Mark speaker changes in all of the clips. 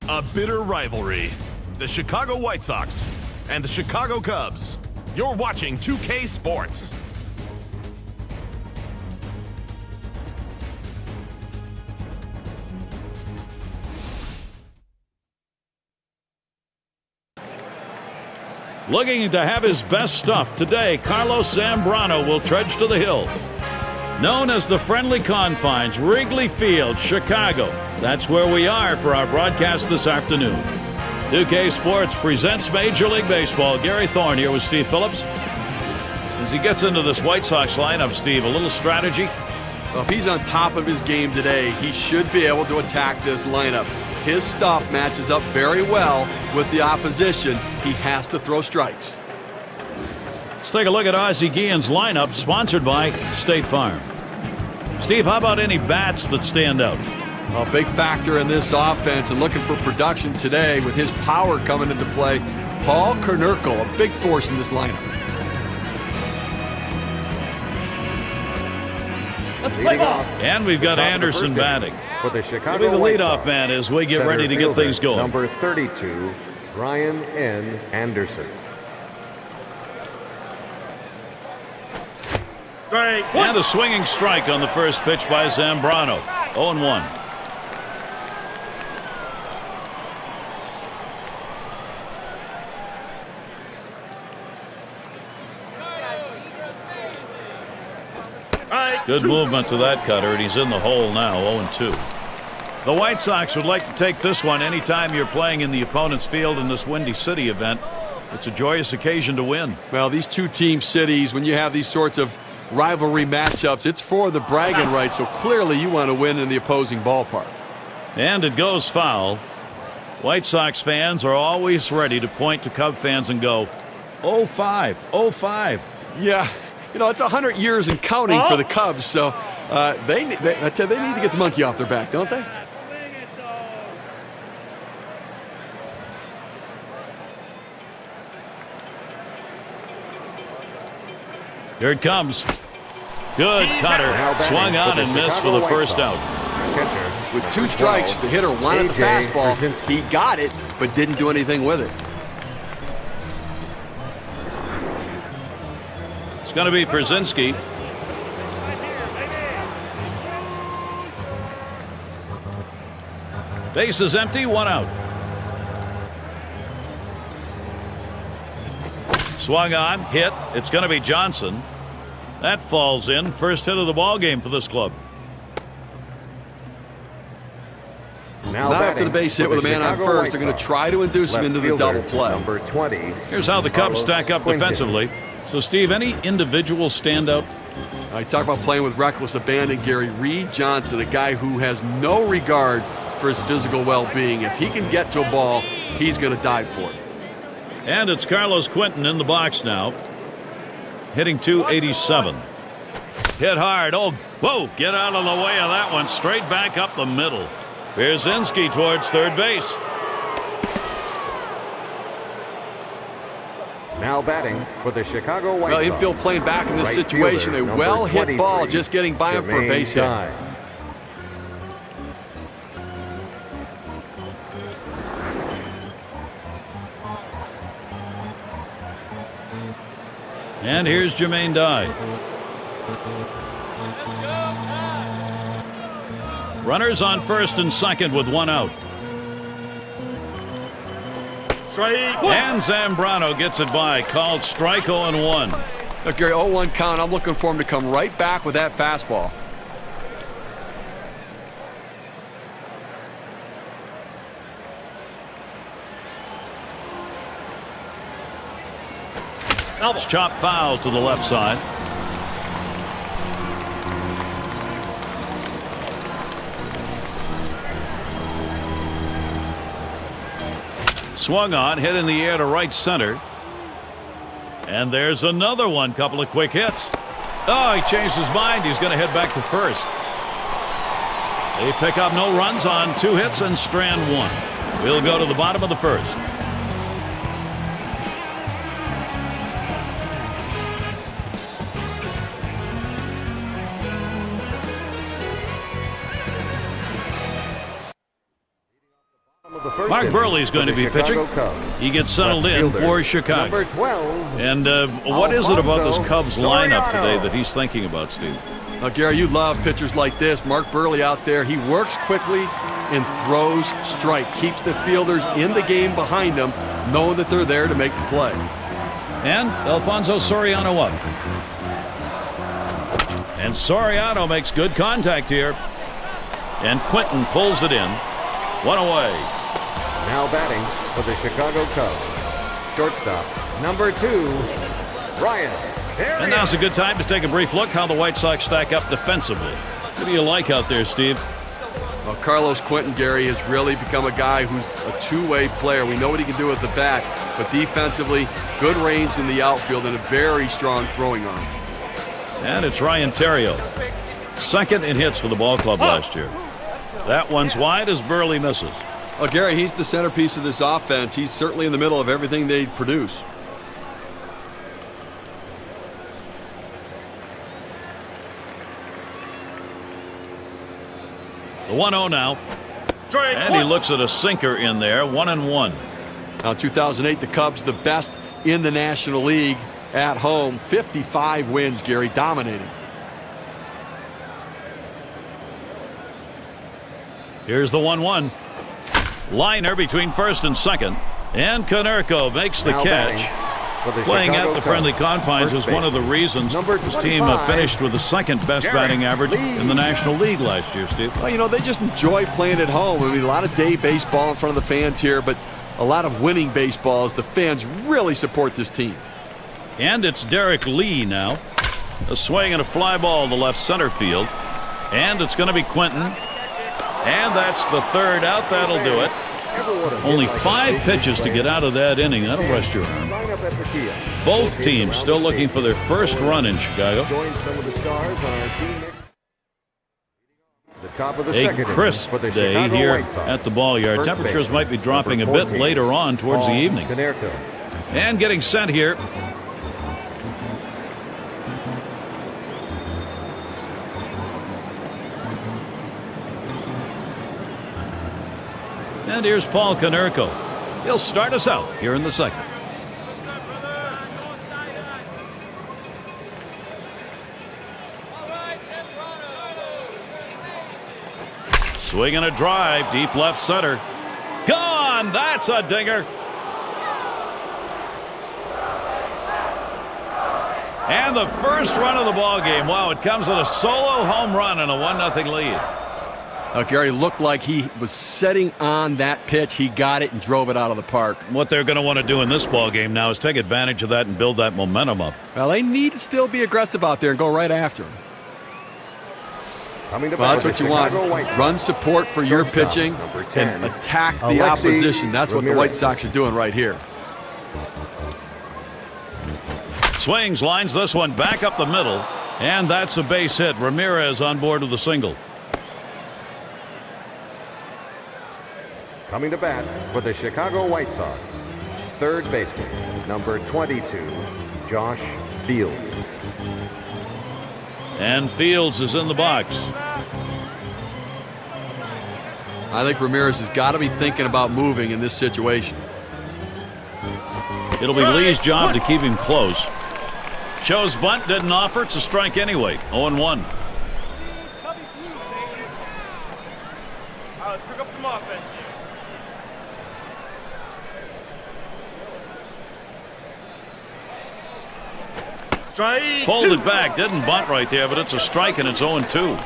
Speaker 1: A bitter rivalry. The Chicago White Sox and the Chicago Cubs. You're watching 2K Sports.
Speaker 2: Looking to have his best stuff today, Carlos Zambrano will trudge to the hill. Known as the Friendly Confines, Wrigley Field, Chicago. That's where we are for our broadcast this afternoon. 2K Sports presents Major League Baseball. Gary Thorne here with Steve Phillips. As he gets into this White Sox lineup, Steve, a little strategy?
Speaker 3: Well, if he's on top of his game today, he should be able to attack this lineup. His stuff matches up very well with the opposition. He has to throw strikes.
Speaker 2: Let's take a look at Ozzie Guillen's lineup, sponsored by State Farm. Steve, how about any bats that stand out?
Speaker 3: A big factor in this offense and looking for production today with his power coming into play. Paul Konerko, a big force in this lineup.
Speaker 2: And we've got Anderson batting.
Speaker 4: For the Chicago
Speaker 2: He'll be the
Speaker 4: White
Speaker 2: leadoff
Speaker 4: Sox,
Speaker 2: man as we get ready to get
Speaker 4: fielder,
Speaker 2: things going.
Speaker 4: Number 32, Brian N. Anderson.
Speaker 2: And a swinging strike on the first pitch by Zambrano. 0-1. Good movement to that cutter, and he's in the hole now, 0-2. The White Sox would like to take this one anytime you're playing in the opponent's field in this Windy City event. It's a joyous occasion to win.
Speaker 3: Well, these two-team cities, when you have these sorts of rivalry matchups, it's for the bragging rights, so clearly you want to win in the opposing ballpark.
Speaker 2: And it goes foul. White Sox fans are always ready to point to Cub fans and go, 0-5, 0-5.
Speaker 3: Yeah. You know, it's 100 years and counting for the Cubs, so they need to get the monkey off their back, don't they?
Speaker 2: Here it comes. Good cutter. Swung on and missed for the first out.
Speaker 3: With two strikes, the hitter wanted the fastball. He got it, but didn't do anything with it.
Speaker 2: It's going to be Przinsky. Base is empty, one out. Swung on, hit. It's going to be Johnson. That falls in. First hit of the ball game for this club.
Speaker 3: Now after the base hit with a man on first, they're going to try to induce him into the double play.
Speaker 4: Number 20.
Speaker 2: Here's how the Cubs stack up defensively. So, Steve, any individual standout?
Speaker 3: I talk about playing with reckless abandon. Gary Reed Johnson, a guy who has no regard for his physical well-being. If he can get to a ball, he's going to dive for it.
Speaker 2: And it's Carlos Quentin in the box now. Hitting .287. Hit hard. Oh, whoa, get out of the way of that one. Straight back up the middle. Przinsky towards third base.
Speaker 4: Now batting for the Chicago White
Speaker 3: Sox.
Speaker 4: Sox.
Speaker 3: Infield playing back in this situation. A well-hit ball just getting by him for a base hit.
Speaker 2: And here's Jermaine Dye. Runners on first and second with one out. And Zambrano gets it by. Called strike 0-1.
Speaker 3: Look, Gary, 0-1 count. I'm looking for him to come right back with that fastball.
Speaker 2: It's chopped foul to the left side. Swung on, hit in the air to right center. And there's another one. Couple of quick hits. Oh, he changed his mind. He's going to head back to first. They pick up no runs on 2 hits and strand 1. We'll go to the bottom of the first. Mark Burley's going to be pitching. He gets settled in for Chicago.
Speaker 4: Number 12.
Speaker 2: And what is it about this Cubs lineup today that he's thinking about, Steve?
Speaker 3: Gary, you love pitchers like this. Mark Burley out there, he works quickly and throws strike. Keeps the fielders in the game behind him, knowing that they're there to make the play.
Speaker 2: And Alfonso Soriano up. And Soriano makes good contact here. And Quinton pulls it in. One away.
Speaker 4: Now batting for the Chicago Cubs. Shortstop, number 2, Ryan.
Speaker 2: And now's a good time to take a brief look how the White Sox stack up defensively. What do you like out there, Steve?
Speaker 3: Well, Carlos Quinton, Gary, has really become a guy who's a two-way player. We know what he can do with the bat, but defensively, good range in the outfield and a very strong throwing arm.
Speaker 2: And it's Ryan Theriot, second in hits for the ball club last year. That one's wide as Burley misses.
Speaker 3: Well, Gary, he's the centerpiece of this offense. He's certainly in the middle of everything they produce.
Speaker 2: The 1-0 now. And he looks at a sinker in there, 1-1.
Speaker 3: Now, 2008, the Cubs, the best in the National League at home. 55 wins, Gary, dominating.
Speaker 2: Here's the 1-1. Liner between first and second. And Konerko makes the catch. Playing at the friendly confines is one of the reasons his team finished with the second best batting average in the National League last year, Steve.
Speaker 3: Well, you know, they just enjoy playing at home. I mean, a lot of day baseball in front of the fans here, but a lot of winning baseballs. The fans really support this team.
Speaker 2: And it's Derek Lee now. A swing and a fly ball to left center field. And it's going to be Quinton. And that's the third out. That'll do it. Only 5 pitches to get out of that inning. That'll rest your arm. Both teams still looking for their first run in Chicago. A crisp day here at the ball yard. Temperatures might be dropping a bit later on towards the evening. And getting sent here. And here's Paul Konerko. He'll start us out here in the second. Swing and a drive, deep left center. Gone! That's a dinger. And the first run of the ball game. Wow, it comes with a solo home run and a 1-0 lead.
Speaker 3: Gary looked like he was setting on that pitch. He got it and drove it out of the park.
Speaker 2: What they're going to want to do in this ball game now is take advantage of that and build that momentum up.
Speaker 3: Well, they need to still be aggressive out there and go right after him. Well, that's what you want. Run support for your pitching and attack the opposition. That's what the White Sox are doing right here.
Speaker 2: Swings, lines this one back up the middle, and that's a base hit. Ramirez on board with a single.
Speaker 4: Coming to bat for the Chicago White Sox, third baseman, number 22, Josh Fields.
Speaker 2: And Fields is in the box.
Speaker 3: I think Ramirez has got to be thinking about moving in this situation.
Speaker 2: It'll be Lee's job to keep him close. Shows bunt, didn't offer. It's a strike anyway. 0-1.
Speaker 5: Let's pick up some offense.
Speaker 2: Pulled it back, didn't bunt right there, but it's a strike and it's 0-2.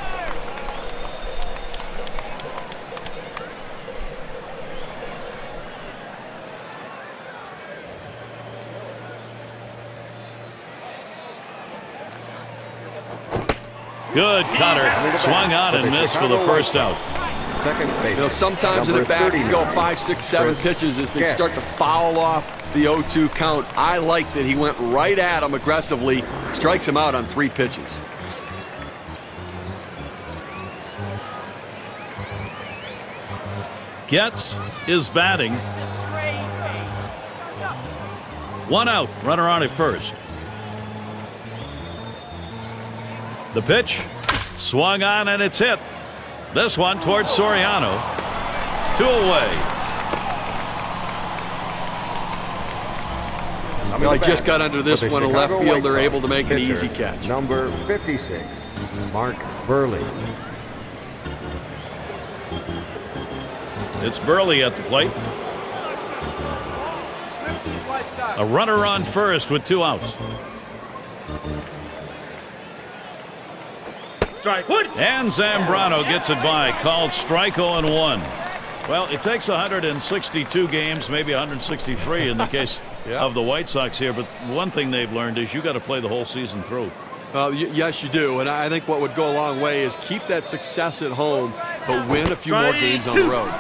Speaker 2: Good cutter, swung on and missed for the first out.
Speaker 3: You know, sometimes in the back you go 5, 6, 7 pitches as they start to foul off the 0-2 count. I like that he went right at him aggressively, strikes him out on 3 pitches.
Speaker 2: Getz is batting. 1 out, runner on at first. The pitch, swung on and it's hit. This one towards Soriano. 2 away.
Speaker 3: Well, he just got under this one in left field. They're able to make an easy catch.
Speaker 4: Number 56, Mark Burley.
Speaker 2: It's Burley at the plate. A runner on first with 2 outs. And Zambrano gets it by, called strike 0-1. Well, it takes 162 games, maybe 163 in the case of the White Sox here, but one thing they've learned is you got to play the whole season through.
Speaker 3: Yes, you do, and I think what would go a long way is keep that success at home, but win a few more games on the road.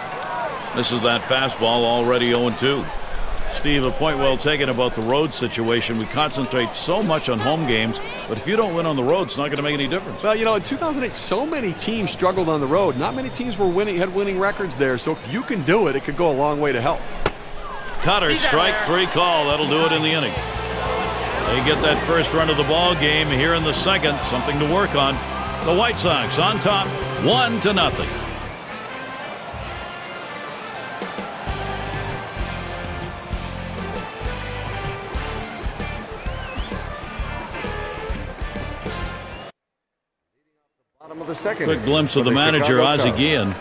Speaker 2: This is that fastball, already 0-2. Steve, a point well taken about the road situation. We concentrate so much on home games, but if you don't win on the road, it's not going to make any difference.
Speaker 3: Well, you know, in 2008, so many teams struggled on the road. Not many teams were had winning records there, so if you can do it, it could go a long way to help.
Speaker 2: Cutter, strike 3 call. That'll do it in the inning. They get that first run of the ball game here in the second. Something to work on. The White Sox on top, 1-0.
Speaker 4: Bottom of the second.
Speaker 2: Quick glimpse of the manager, Ozzie Guillen.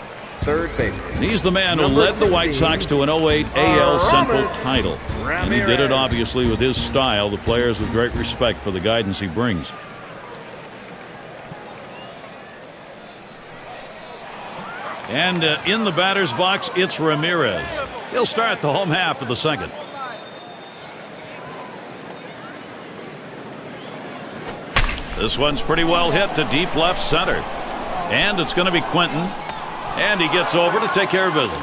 Speaker 4: Third baseman.
Speaker 2: And he's the man who led the White Sox to an 08 AL Central title. And he did it obviously with his style. The players with great respect for the guidance he brings. And in the batter's box, it's Ramirez. He'll start the home half of the second. This one's pretty well hit to deep left center. And it's going to be Quentin. And he gets over to take care of business.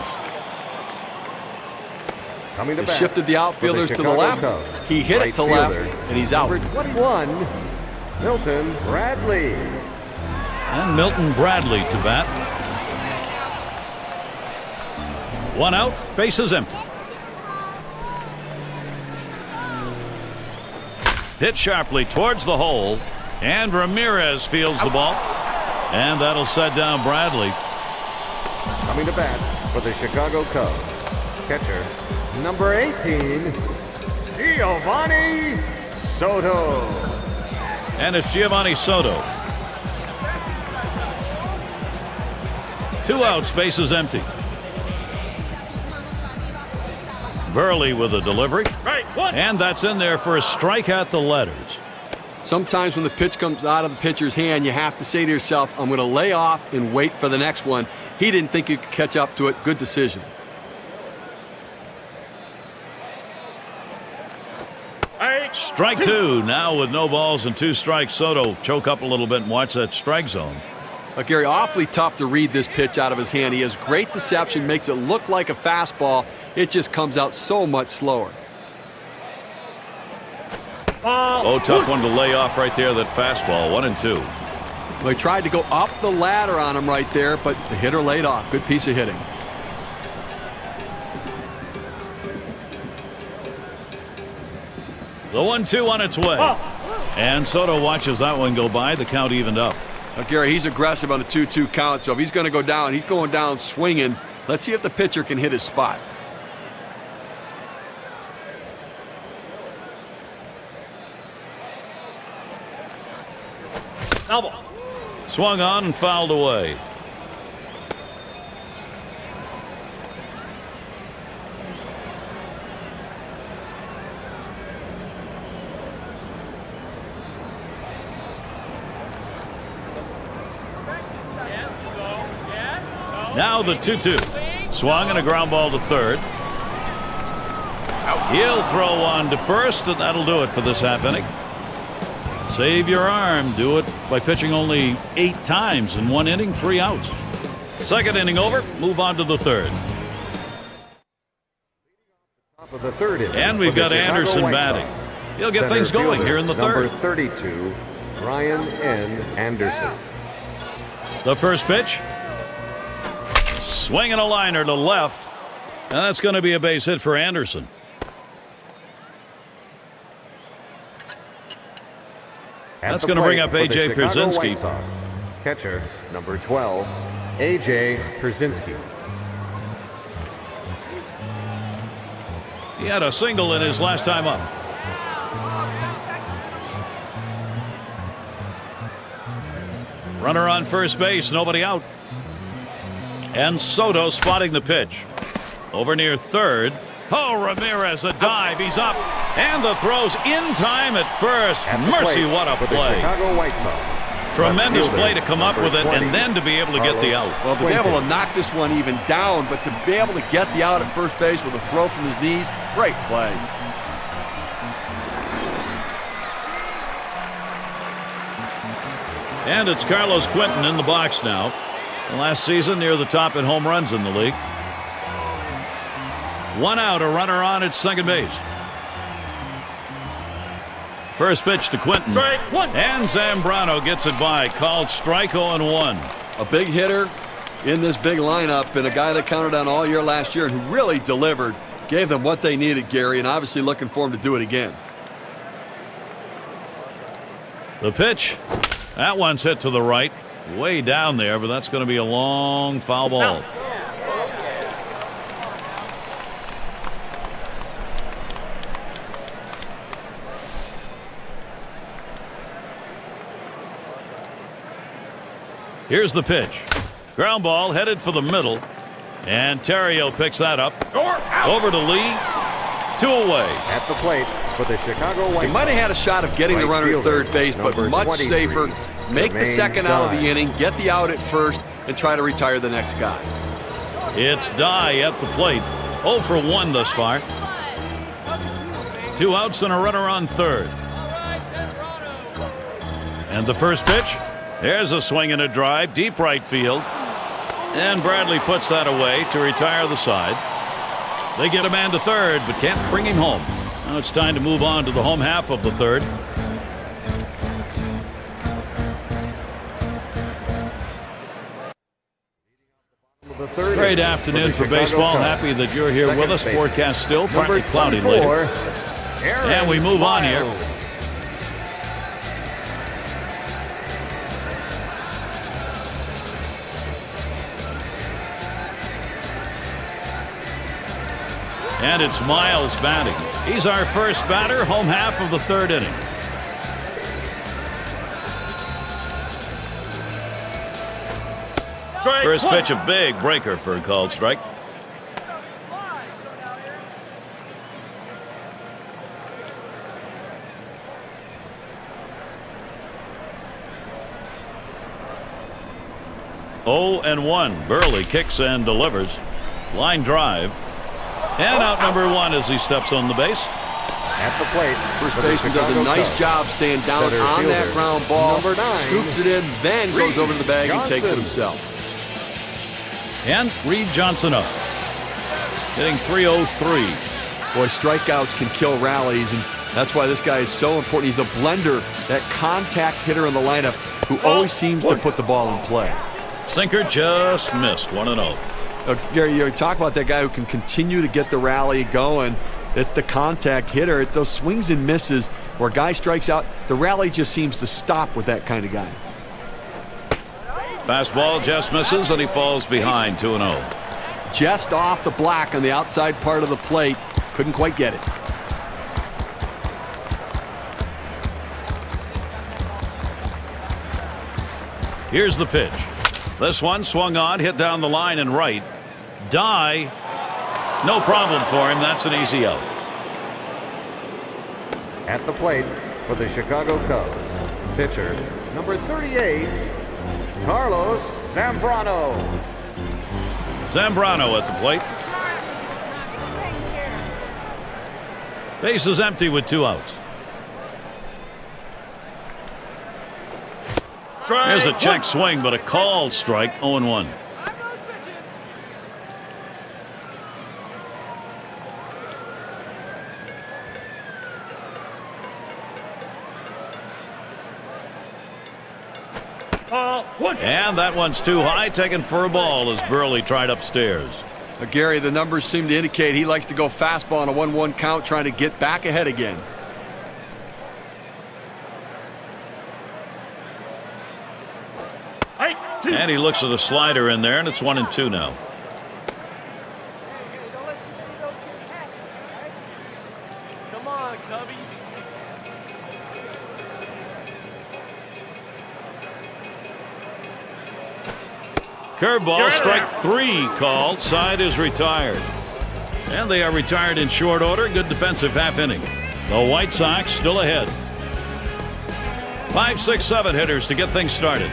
Speaker 3: They shifted the outfielders to the left. He hit it to left, and he's out.
Speaker 4: Number 21, Milton Bradley.
Speaker 2: And Milton Bradley to bat. 1 out, bases empty. Hit sharply towards the hole, and Ramirez fields the ball. And that'll set down Bradley.
Speaker 4: Coming to bat for the Chicago Cubs, catcher, number 18, Giovanni Soto.
Speaker 2: And it's Giovanni Soto. 2 outs, bases empty. Burley with a delivery. And that's in there for a strike at the letters.
Speaker 3: Sometimes when the pitch comes out of the pitcher's hand, you have to say to yourself, I'm going to lay off and wait for the next one. He didn't think he could catch up to it. Good decision.
Speaker 2: Strike 2. Now with no balls and 2 strikes, Soto choke up a little bit and watch that strike zone.
Speaker 3: Gary, awfully tough to read this pitch out of his hand. He has great deception, makes it look like a fastball. It just comes out so much slower.
Speaker 2: Oh, tough one to lay off right there, that fastball. 1-2.
Speaker 3: Well, he tried to go up the ladder on him right there, but the hitter laid off. Good piece of hitting.
Speaker 2: The 1-2 on its way. And Soto watches that one go by. The count evened up.
Speaker 3: Gary, he's aggressive on a 2-2 count, so if he's going to go down, he's going down swinging. Let's see if the pitcher can hit his spot.
Speaker 2: Swung on and fouled away. Now the 2-2. Swung and a ground ball to third. He'll throw one to first, and that'll do it for this half inning. Save your arm. Do it by pitching only 8 times in 1 inning, 3 outs. Second inning over. Move on to the third.
Speaker 4: Top of the third inning.
Speaker 2: And we've got Anderson batting. He'll get things going here in the third.
Speaker 4: Number 32, Ryan N. Anderson.
Speaker 2: The first pitch. Swinging a liner to left. And that's going to be a base hit for Anderson. That's going to bring up A.J. Pierzynski.
Speaker 4: Catcher, number 12, A.J. Pierzynski.
Speaker 2: He had a single in his last time up. Runner on first base, nobody out. And Soto spotting the pitch. Over near third. Oh, Ramirez, a dive. He's up. And the throw's in time at first. Mercy, what a play.
Speaker 4: Chicago White Sox.
Speaker 2: Tremendous play to come up with it and then to be able to get the out.
Speaker 3: Well, to be able to knock this one even down, but to be able to get the out at first base with a throw from his knees, great play.
Speaker 2: And it's Carlos Quentin in the box now. Last season near the top in home runs in the league. One out, a runner on at second base. First pitch to Quentin.
Speaker 1: Strike one.
Speaker 2: And Zambrano gets it by. Called strike 0-1.
Speaker 3: A big hitter in this big lineup and a guy that counted on all year last year and who really delivered. Gave them what they needed, Gary, and obviously looking for him to do it again.
Speaker 2: The pitch. That one's hit to the right. Way down there, but that's going to be a long foul ball. Here's the pitch. Ground ball headed for the middle. And Terrio picks that up. Over to Lee. 2 away.
Speaker 4: At the plate for the Chicago White Sox.
Speaker 3: He might have had a shot of getting the runner at third base, but much safer. Make the second out of the inning, get the out at first, and try to retire the next guy.
Speaker 2: It's Dye at the plate. 0 for 1 thus far. 2 outs and a runner on third. And the first pitch. There's a swing and a drive, deep right field. And Bradley puts that away to retire the side. They get a man to third, but can't bring him home. Now it's time to move on to the home half of the third. Great afternoon for baseball. Happy that you're here with us. Forecast still partly cloudy later. And we move on here. And it's Miles batting. He's our first batter, home half of the third inning. First pitch, a big breaker for a called strike. Oh and 1. Burley kicks and delivers. Line drive. And out number 1 as he steps on the base.
Speaker 4: At the plate.
Speaker 3: First baseman does a nice job staying down on that ground ball. Scoops it in, then goes over to the bag and takes it himself.
Speaker 2: And Reed Johnson up. Hitting .303.
Speaker 3: Boy, strikeouts can kill rallies, and that's why this guy is so important. He's a blender, that contact hitter in the lineup who always seems to put the ball in play.
Speaker 2: Sinker just missed. 1-0.
Speaker 3: Gary, you talk about that guy who can continue to get the rally going. It's the contact hitter. Those swings and misses where a guy strikes out, the rally just seems to stop with that kind of guy.
Speaker 2: Fastball just misses, and he falls behind 2-0.
Speaker 3: Just off the black on the outside part of the plate. Couldn't quite get it.
Speaker 2: Here's the pitch. This one swung on, hit down the line and right. Dye, no problem for him. That's an easy out.
Speaker 4: At the plate for the Chicago Cubs, pitcher number 38, Carlos Zambrano.
Speaker 2: Zambrano at the plate. Base is empty with 2 outs. There's a check swing, but a called strike. 0-1. And that one's too high, taken for a ball as Burley tried upstairs.
Speaker 3: Gary, the numbers seem to indicate he likes to go fastball on a 1-1 count, trying to get back ahead again.
Speaker 2: And he looks at a slider in there, and it's 1-2 now.
Speaker 5: Come on, Cubbies.
Speaker 2: Curveball, strike 3 called. Side is retired. And they are retired in short order. Good defensive half inning. The White Sox still ahead. 5, 6, 7 hitters to get things started.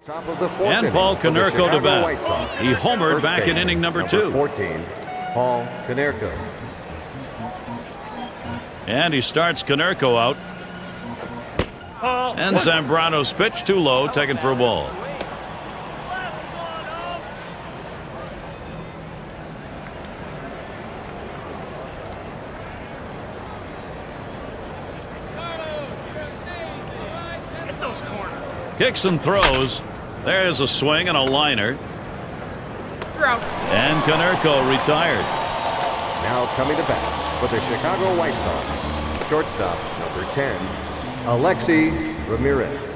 Speaker 4: Top of the fourth
Speaker 2: And Paul Konerko to bat. He homered back in inning number 2.
Speaker 4: 14, Paul Konerko.
Speaker 2: And he starts Konerko out. And Zambrano's pitch too low, taken for a ball. Kicks and throws. There's a swing and a liner. And Konerko retired.
Speaker 4: Now coming to bat for the Chicago White Sox, shortstop number 10, Alexi Ramirez.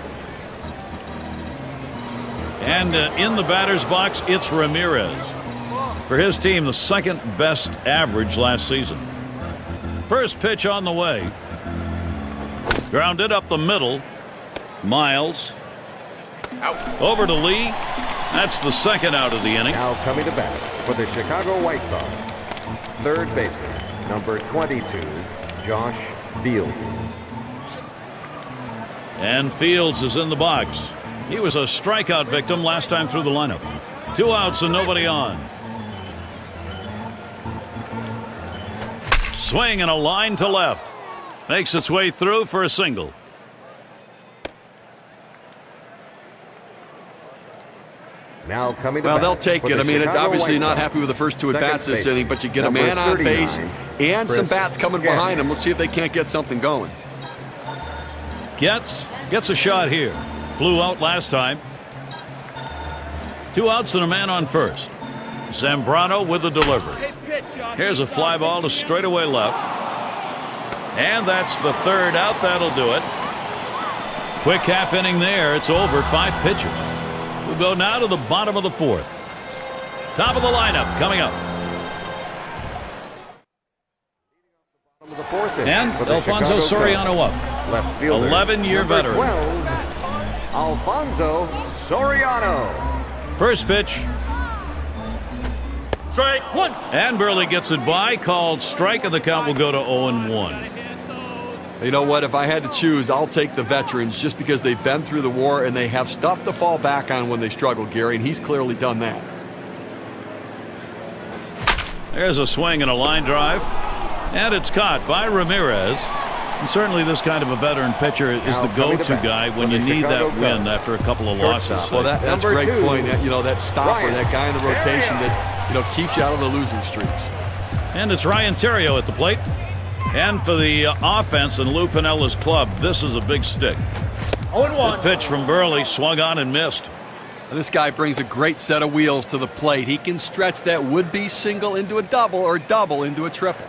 Speaker 2: And in the batter's box, it's Ramirez. For his team, the second best average last season. First pitch on the way. Grounded up the middle. Miles. Out. Over to Lee. That's the second out of the inning.
Speaker 4: Now coming to bat for the Chicago White Sox, third baseman, number 22, Josh Fields.
Speaker 2: And Fields is in the box. He was a strikeout victim last time through the lineup. 2 outs and nobody on. Swing and a line to left. Makes its way through for a single.
Speaker 4: Now coming to
Speaker 3: well,
Speaker 4: bat
Speaker 3: they'll take it. I mean, it's obviously not happy with the first 2 at-bats this inning, but you get a man on base and some bats coming behind him. Let's see if they can't get something going.
Speaker 2: Gets a shot here. Flew out last time. 2 outs and a man on first. Zambrano with the delivery. Here's a fly ball to straightaway left. And that's the 3rd out. That'll do it. Quick half inning there. It's over. 5 pitches. We'll go now to the bottom of the 4th. Top of the lineup coming up. And Alfonso Soriano up.
Speaker 4: Left fielder,
Speaker 2: 11-year veteran.
Speaker 4: 12, Alfonso Soriano.
Speaker 2: First pitch.
Speaker 5: Strike 1.
Speaker 2: And Burley gets it by. Called strike, and the count will go to 0-1.
Speaker 3: You know what? If I had to choose, I'll take the veterans just because they've been through the war and they have stuff to fall back on when they struggle, Gary, and he's clearly done that.
Speaker 2: There's a swing and a line drive. And it's caught by Ramirez. And certainly this kind of a veteran pitcher is the go-to guy when you need that win after a couple of losses.
Speaker 3: Well, that's a great point. You know, that stopper, that guy in the rotation that, you know, keeps you out of the losing streaks.
Speaker 2: And it's Ryan Theriot at the plate. And for the offense and Lou Pinella's club, this is a big stick.
Speaker 5: 0-1.
Speaker 2: The pitch from Burley swung on and missed.
Speaker 3: And this guy brings a great set of wheels to the plate. He can stretch that would-be single into a double or double into a triple.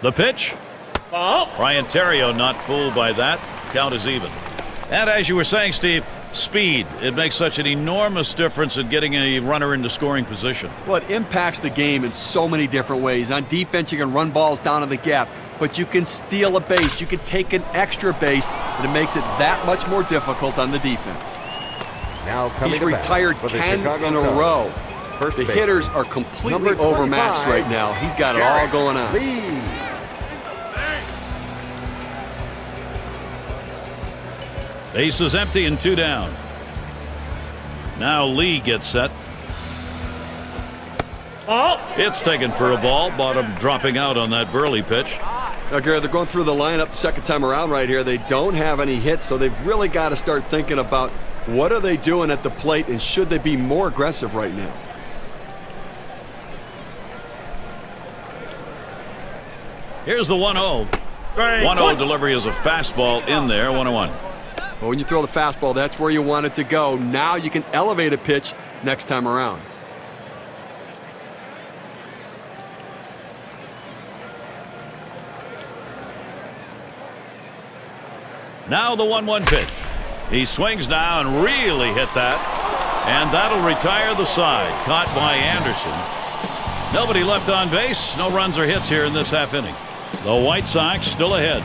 Speaker 2: The pitch.
Speaker 5: Ball.
Speaker 2: Ryan Theriot not fooled by that. Count is even. And as you were saying, Steve, speed. It makes such an enormous difference in getting a runner into scoring position.
Speaker 3: Well, it impacts the game in so many different ways. On defense, you can run balls down to the gap, but you can steal a base. You can take an extra base, and it makes it that much more difficult on the defense.
Speaker 4: Now
Speaker 3: he's retired 10 in a row. The hitters are completely overmatched right now. He's got it all going on.
Speaker 4: Lee.
Speaker 2: Base is empty and 2 down. Now Lee gets set.
Speaker 5: Ball.
Speaker 2: It's taken for a ball. Bottom dropping out on that Burley pitch.
Speaker 3: Now, Gary, they're going through the lineup the second time around right here. They don't have any hits, so they've really got to start thinking about what are they doing at the plate and should they be more aggressive right now.
Speaker 2: Here's the 1-0. 1-0 delivery is a fastball in there. 1-1.
Speaker 3: Well, when you throw the fastball, that's where you want it to go. Now you can elevate a pitch next time around.
Speaker 2: Now the 1-1 pitch. He swings now and really hit that. And that'll retire the side. Caught by Anderson. Nobody left on base. No runs or hits here in this half inning. The White Sox still ahead.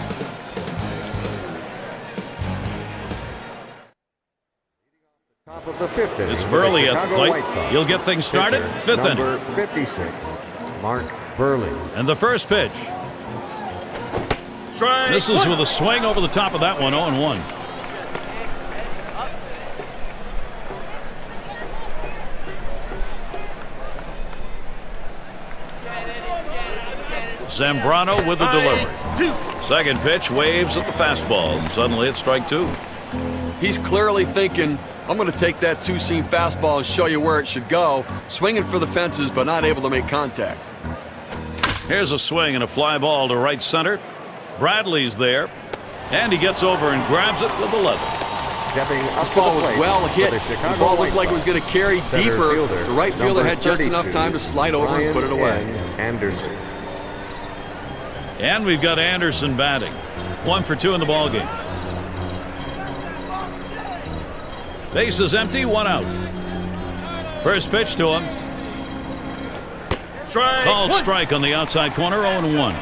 Speaker 4: Top of the fifth inning.
Speaker 2: It's Burley at the plate.
Speaker 4: White Sox.
Speaker 2: He'll get things started.
Speaker 4: Pitcher,
Speaker 2: Fifth inning.
Speaker 4: number 56, Mark Burley.
Speaker 2: And the first pitch.
Speaker 5: Strike
Speaker 2: Misses
Speaker 5: one.
Speaker 2: with a swing over the top of that one, 0-1. Zambrano with the delivery. Second pitch, waves at the fastball, and suddenly it's strike two.
Speaker 3: He's clearly thinking, I'm going to take that two-seam fastball and show you where it should go. Swinging for the fences, but not able to make contact.
Speaker 2: Here's a swing and a fly ball to right center. Bradley's there, and he gets over and grabs it with the left.
Speaker 3: This ball was well hit. The ball looked like it was going to carry deeper. The right fielder had just enough time to slide over and put it away.
Speaker 4: Anderson.
Speaker 2: And we've got Anderson batting. 1 for 2 in the ballgame. Base is empty, 1 out. First pitch to him.
Speaker 5: Strike
Speaker 2: Called
Speaker 5: one.
Speaker 2: strike on the outside corner, 0-1.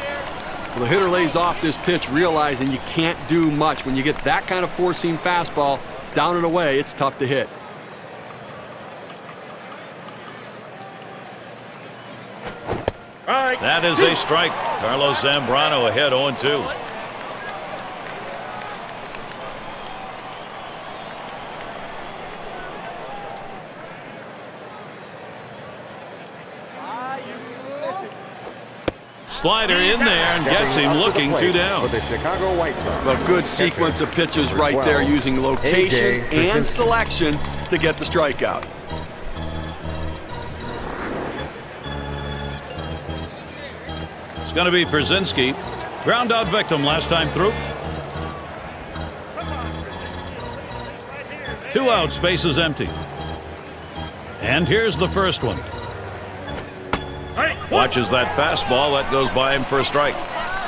Speaker 3: Well, the hitter lays off this pitch, realizing you can't do much. When you get that kind of four-seam fastball down and away, it's tough to hit.
Speaker 5: Strike
Speaker 2: That is a strike. Carlos Zambrano ahead 0-2. Slider in there and gets him looking 2 down.
Speaker 4: For the Chicago White Sox.
Speaker 3: A good sequence of pitches right there, using location and selection to get the strikeout.
Speaker 2: It's going to be Przinsky. Ground out victim last time through. 2 outs, base is empty. And here's the first one. Watches that fastball. That goes by him for a strike.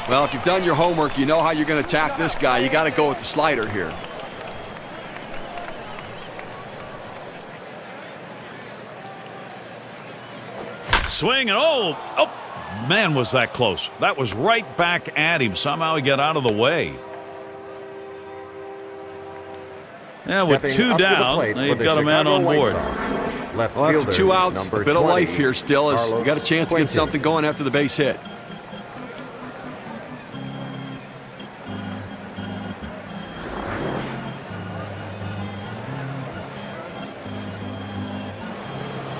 Speaker 3: Well, if you've done your homework, you know how you're going to attack this guy. You got to go with the slider here.
Speaker 2: Swing and oh, man, was that close. That was right back at him. Somehow he got out of the way. Yeah, with 2 down, they've got a man on board.
Speaker 4: Left
Speaker 3: Well, after
Speaker 4: fielder,
Speaker 3: 2 outs, a
Speaker 4: number
Speaker 3: bit of
Speaker 4: 20,
Speaker 3: life here still. As you got a chance to get
Speaker 4: Quinton.
Speaker 3: something going after the base hit.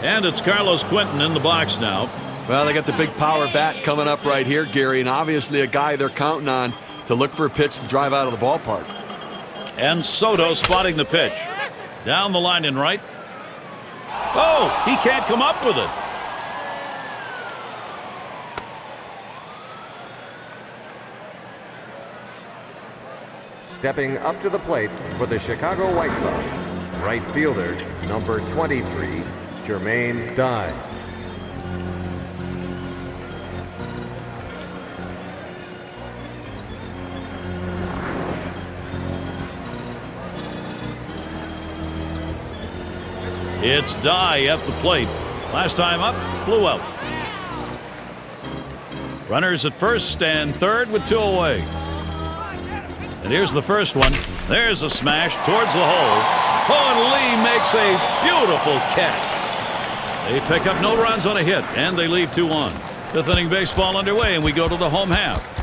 Speaker 2: And it's Carlos Quinton in the box now.
Speaker 3: Well, they got the big power bat coming up right here, Gary, and obviously a guy they're counting on to look for a pitch to drive out of the ballpark.
Speaker 2: And Soto spotting the pitch. Down the line and right. Oh, he can't come up with it.
Speaker 4: Stepping up to the plate for the Chicago White Sox, right fielder, number 23, Jermaine Dye.
Speaker 2: It's Dye at the plate. Last time up, flew out. Runners at first and third with 2 away. And here's the first one. There's a smash towards the hole. Oh, and Lee makes a beautiful catch. They pick up no runs on a hit, and they leave 2 on. Fifth inning baseball underway, and we go to the home half.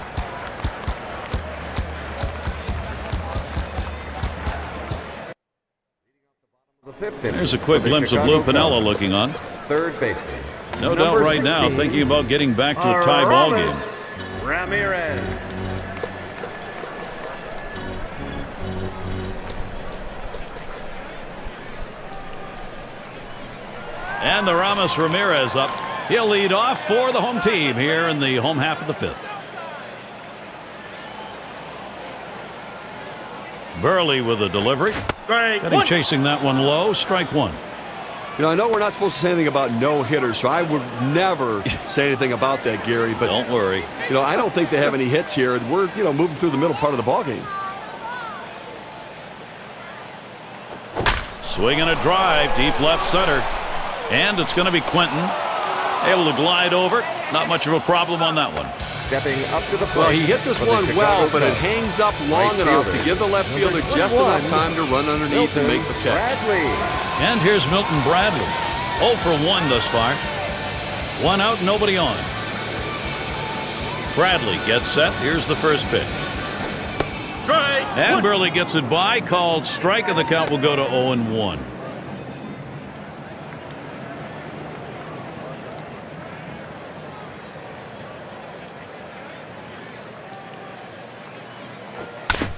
Speaker 2: There's a quick glimpse of Lou Piniella looking on.
Speaker 4: Third baseman.
Speaker 2: No doubt right now thinking about getting back to a tie ball game.
Speaker 4: Ramirez.
Speaker 2: And the Ramos Ramirez up. He'll lead off for the home team here in the home half of the 5th. Burley with a delivery.
Speaker 5: Strike
Speaker 2: Got him
Speaker 5: one.
Speaker 2: chasing that one low. Strike 1.
Speaker 3: You know, I know we're not supposed to say anything about no-hitters, so I would never say anything about that, Gary. But
Speaker 2: Don't worry.
Speaker 3: you know, I don't think they have any hits here. We're, moving through the middle part of the ballgame.
Speaker 2: Swing and a drive, deep left center. And it's going to be Quinton. Able to glide over. Not much of a problem on that one.
Speaker 4: Stepping up to the plate.
Speaker 3: Well, he hit this one well, but it hangs up long enough to give the left fielder just enough time to run underneath and make the catch.
Speaker 2: And here's Milton Bradley. 0 for 1 thus far. 1 out, nobody on. Bradley gets set. Here's the first pitch.
Speaker 5: Strike.
Speaker 2: And Burley gets it by. Called strike, and the count will go to 0-1.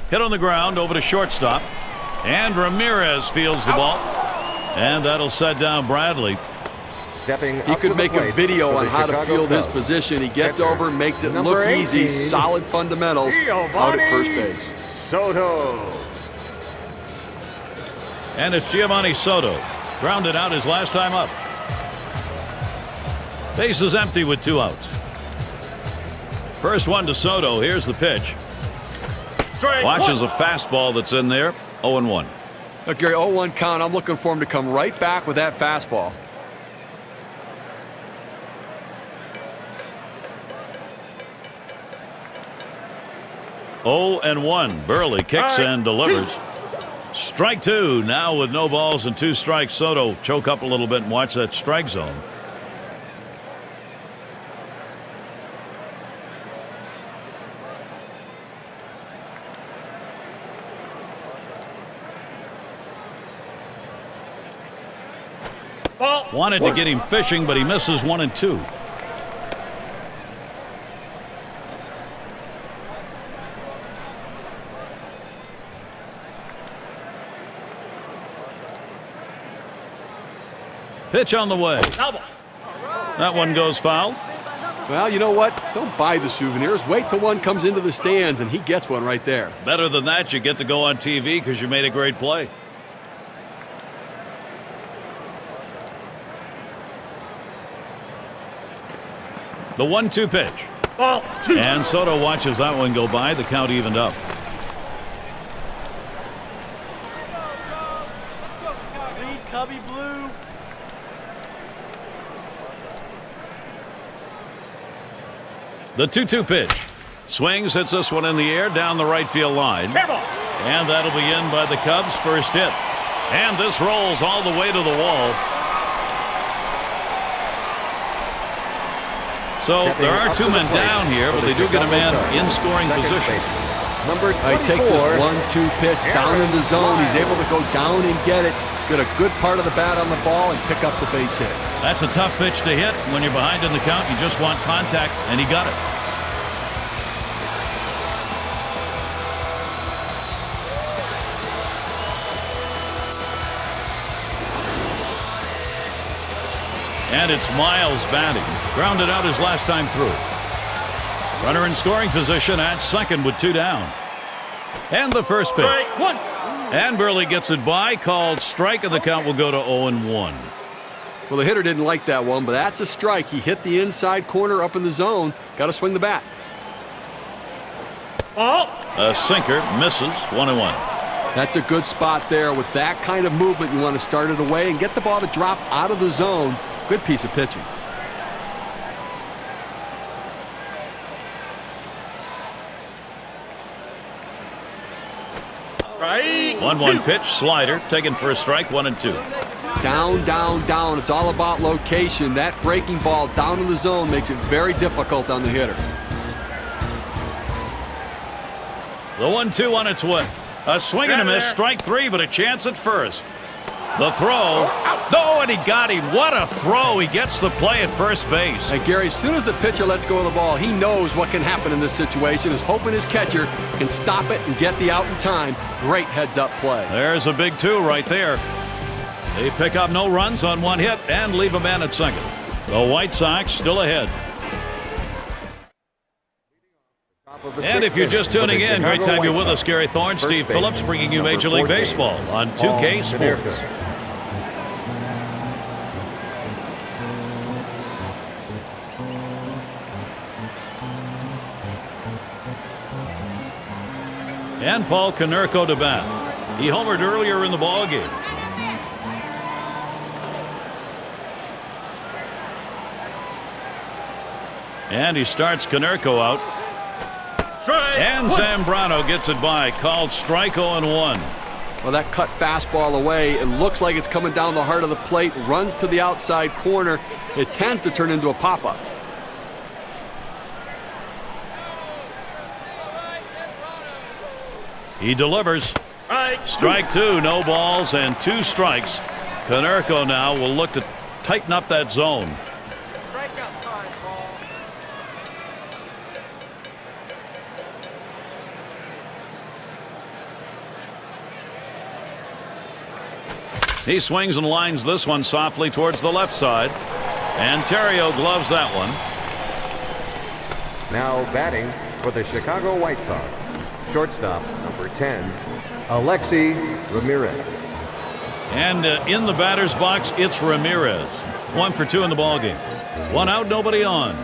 Speaker 2: Hit on the ground over to shortstop. And Ramirez fields the ball. And that'll set down Bradley.
Speaker 3: He could make a video on how to field his position. He gets over, makes it look easy. Solid fundamentals out at first base.
Speaker 4: Soto.
Speaker 2: And it's Giovanni Soto. Grounded out his last time up. Base is empty with 2 outs. First one to Soto. Here's the pitch. Watches a fastball that's in there. 0-1.
Speaker 3: Look, Gary, 0-1 count. I'm looking for him to come right back with that fastball.
Speaker 2: And 1. Burley kicks and delivers. Strike 2. Now with no balls and 2 strikes, Soto choke up a little bit and watch that strike zone. Wanted to get him fishing, but he misses 1 and 2. Pitch on the way. That one goes foul.
Speaker 3: Well, you know what? Don't buy the souvenirs. Wait till one comes into the stands, and he gets one right there.
Speaker 2: Better than that, you get to go on TV because you made a great play. The 1-2 pitch.
Speaker 5: Ball 2.
Speaker 2: And Soto watches that one go by. The count evened up.
Speaker 5: Lead Cubby Blue.
Speaker 2: The 2-2 pitch. Swings, hits this one in the air down the right field line. And that'll be in by the Cubs' first hit. And this rolls all the way to the wall. So there are 2 men down here, but they do get a man in scoring position.
Speaker 3: He takes this 1-2 pitch down in the zone. He's able to go down and get it. Get a good part of the bat on the ball and pick up the base hit.
Speaker 2: That's a tough pitch to hit. When you're behind in the count, you just want contact, and he got it. And it's Miles batting. Grounded out his last time through. Runner in scoring position at second with 2 down. And the first pitch.
Speaker 5: Strike 1.
Speaker 2: And Burley gets it by. Called strike, and the count will go to 0-1.
Speaker 3: Well, the hitter didn't like that one, but that's a strike. He hit the inside corner up in the zone. Got to swing the bat.
Speaker 5: Ball.
Speaker 2: A sinker misses. 1-1.
Speaker 3: That's a good spot there. With that kind of movement, you want to start it away and get the ball to drop out of the zone. Good piece of pitching.
Speaker 5: Right.
Speaker 2: 1-1 pitch, slider, taken for a strike, 1-2.
Speaker 3: Down, down, down. It's all about location. That breaking ball down in the zone makes it very difficult on the hitter.
Speaker 2: The 1-2 on its way. A swing and a miss, strike 3, but a chance at first. The throw. No, and he got him. What a throw. He gets the play at first base.
Speaker 3: And Gary, as soon as the pitcher lets go of the ball, he knows what can happen in this situation. Is hoping his catcher can stop it and get the out in time. Great heads-up play.
Speaker 2: There's a big 2 right there. They pick up no runs on 1 hit and leave a man at second. The White Sox still ahead. And if you're just tuning in, great to have you with us. Gary Thorne, Steve Phillips, bringing you Major League Baseball on 2K Sports. And Paul Konerko to bat. He homered earlier in the ballgame. And he starts Konerko out.
Speaker 5: Strike.
Speaker 2: And Zambrano gets it by. Called strike 0-1.
Speaker 3: Well, that cut fastball away. It looks like it's coming down the heart of the plate. Runs to the outside corner. It tends to turn into a pop-up.
Speaker 2: He delivers. Strike 2, no balls and 2 strikes. Konerko now will look to tighten up that zone.
Speaker 5: Strikeout time, ball.
Speaker 2: He swings and lines this one softly towards the left side. And Terrio gloves that one.
Speaker 4: Now batting for the Chicago White Sox, shortstop number 10, Alexi Ramirez.
Speaker 2: And in the batter's box, it's Ramirez. 1 for 2 in the ballgame. 1 out, nobody on.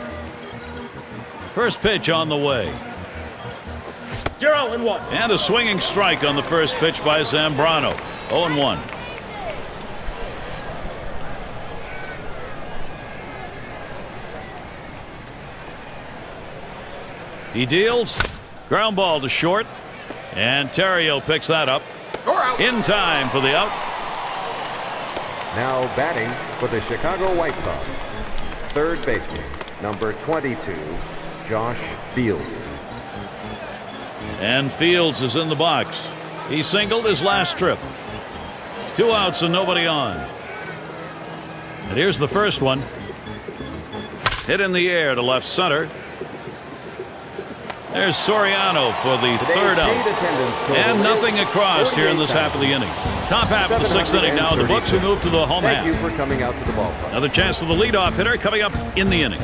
Speaker 2: First pitch on the way.
Speaker 5: 0-1.
Speaker 2: And a swinging strike on the first pitch by Zambrano. 0-1. He deals. Ground ball to short. And Terrio picks that up. In time for the out.
Speaker 4: Now batting for the Chicago White Sox, third baseman, number 22, Josh Fields.
Speaker 2: And Fields is in the box. He singled his last trip. 2 outs and nobody on. And here's the first one. Hit in the air to left center. There's Soriano for the third out. And nothing across here in this half of the inning. Top half of the 6th inning now in the books. We move to the home half.
Speaker 4: Thank you for coming out to the ballpark.
Speaker 2: Another chance for the leadoff hitter coming up in the inning.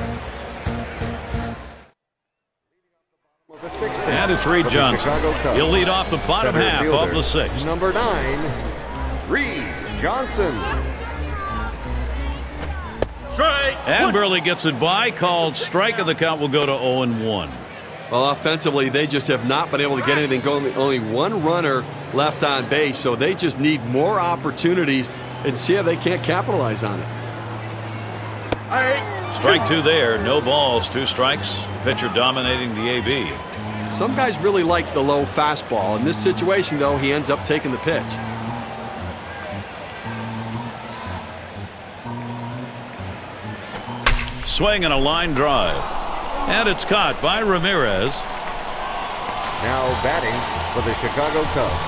Speaker 2: And it's Reed Johnson. He'll lead off the bottom half of the 6th.
Speaker 4: Number 9, Reed Johnson.
Speaker 5: Strike.
Speaker 2: And Burley gets it by. Called strike, and the count will go to 0-1.
Speaker 3: Well, offensively, they just have not been able to get anything going. Only 1 runner left on base, so they just need more opportunities and see if they can't capitalize on it.
Speaker 2: Strike 2 there. No balls, 2 strikes. Pitcher dominating the AB.
Speaker 3: Some guys really like the low fastball. In this situation, though, he ends up taking the pitch.
Speaker 2: Swing and a line drive. And it's caught by Ramirez.
Speaker 4: Now batting for the Chicago Cubs,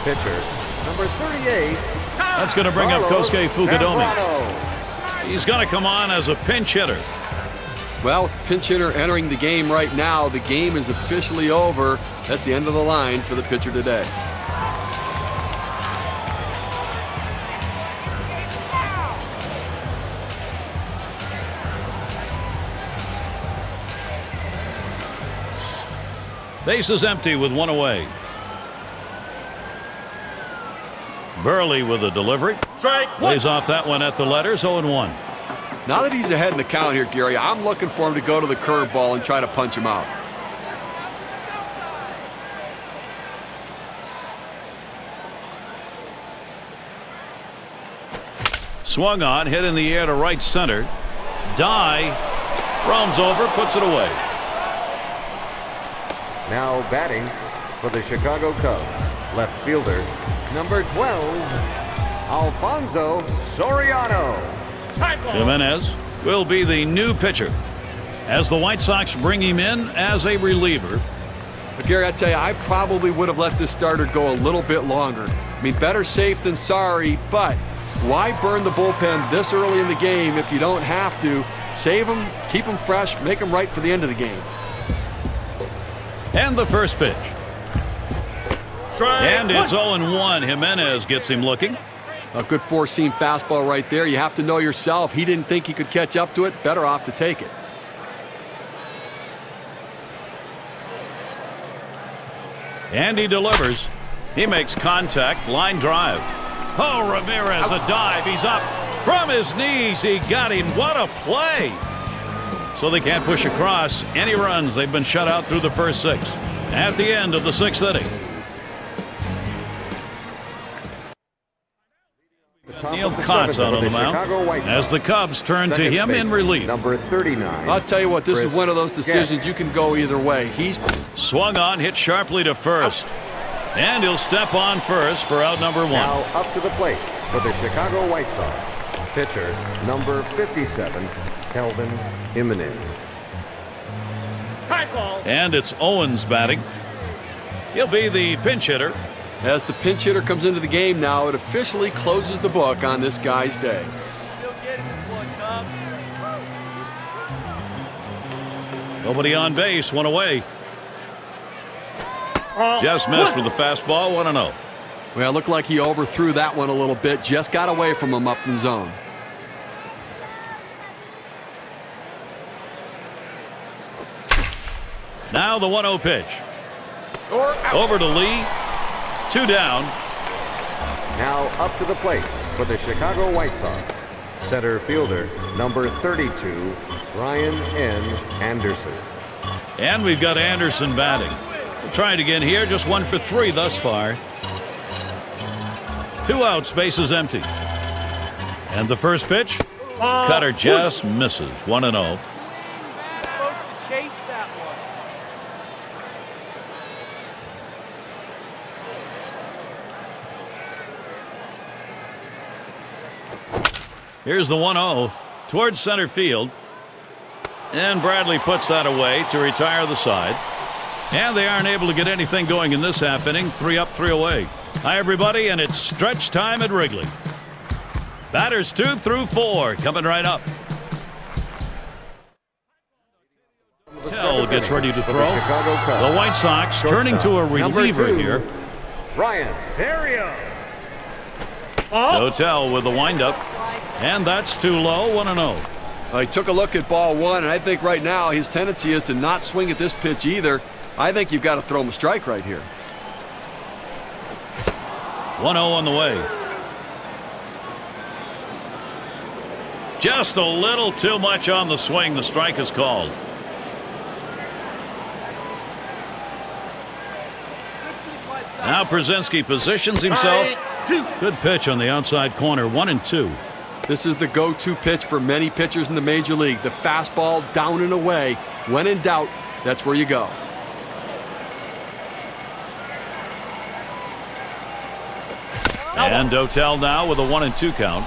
Speaker 4: pitcher number 38.
Speaker 2: That's going to bring up Kosuke Fukudome.
Speaker 4: Zambrano.
Speaker 2: He's going to come on as a pinch hitter.
Speaker 3: Well, with the pinch hitter entering the game right now, the game is officially over. That's the end of the line for the pitcher today.
Speaker 2: Base is empty with 1 away. Burley with a delivery.
Speaker 5: Strike.
Speaker 2: Lays off that one at the letters. 0-1.
Speaker 3: Now that he's ahead in the count here, Gary, I'm looking for him to go to the curveball and try to punch him out.
Speaker 2: Swung on, hit in the air to right center. Dye roams over, puts it away.
Speaker 4: Now batting for the Chicago Cubs, left fielder number 12, Alfonso Soriano.
Speaker 2: Jimenez will be the new pitcher as the White Sox bring him in as a reliever.
Speaker 3: But Gary, I tell you, I probably would have let this starter go a little bit longer. I mean, better safe than sorry, but why burn the bullpen this early in the game if you don't have to? Save them, keep them fresh, make them right for the end of the game.
Speaker 2: And the first pitch.
Speaker 5: Strike.
Speaker 2: And it's 0-1. Jimenez gets him looking.
Speaker 3: A good four-seam fastball right there. You have to know yourself. He didn't think he could catch up to it. Better off to take it.
Speaker 2: And he delivers. He makes contact. Line drive. Oh, Ramirez, a dive. He's up. From his knees, he got him. What a play. So they can't push across any runs. They've been shut out through the first 6. At the end of the 6th inning. Neil Cott's out on the mound as the Cubs turn to him in relief.
Speaker 4: Number 39.
Speaker 3: I'll tell you what, this is one of those decisions you can go either way. He's
Speaker 2: Swung on, hit sharply to first. And he'll step on first for out number 1.
Speaker 4: Now up to the plate for the Chicago White Sox. Pitcher, number 57, Kelvin Jimenez.
Speaker 5: High ball.
Speaker 2: And it's Owens batting. He'll be the pinch hitter.
Speaker 3: As the pinch hitter comes into the game now, it officially closes the book on this guy's day.
Speaker 5: Still getting this one, Cubs.
Speaker 2: Nobody on base, one away. Just missed with the fastball, 1-0.
Speaker 3: Well, it looked like he overthrew that one a little bit. Just got away from him up in the zone.
Speaker 2: Now the 1-0 pitch. Over to Lee. 2 down.
Speaker 4: Now up to the plate for the Chicago White Sox. Center fielder, number 32, Brian N. Anderson.
Speaker 2: And we've got Anderson batting. We'll try it again here. Just 1 for 3 thus far. 2 outs, bases empty. And the first pitch, cutter just misses. 1-0.
Speaker 5: Supposed to chase that one.
Speaker 2: Here's the 1-0 towards center field. And Bradley puts that away to retire the side. And they aren't able to get anything going in this half inning. 3 up, 3 away. Hi, everybody, and it's stretch time at Wrigley. Batters 2 through 4 coming right up. Tell gets ready to throw. The White Sox turning to a reliever here.
Speaker 4: Ryan Theriot.
Speaker 2: Dotel with the windup. And that's too low, 1-0.
Speaker 3: He took a look at ball 1, and I think right now his tendency is to not swing at this pitch either. I think you've got to throw him a strike right here.
Speaker 2: 1-0 on the way. Just a little too much on the swing. The strike is called. Now Przinsky positions himself. Good pitch on the outside corner. 1-2.
Speaker 3: This is the go-to pitch for many pitchers in the major league. The fastball down and away. When in doubt, that's where you go.
Speaker 2: And Dotel now with a 1-2 count.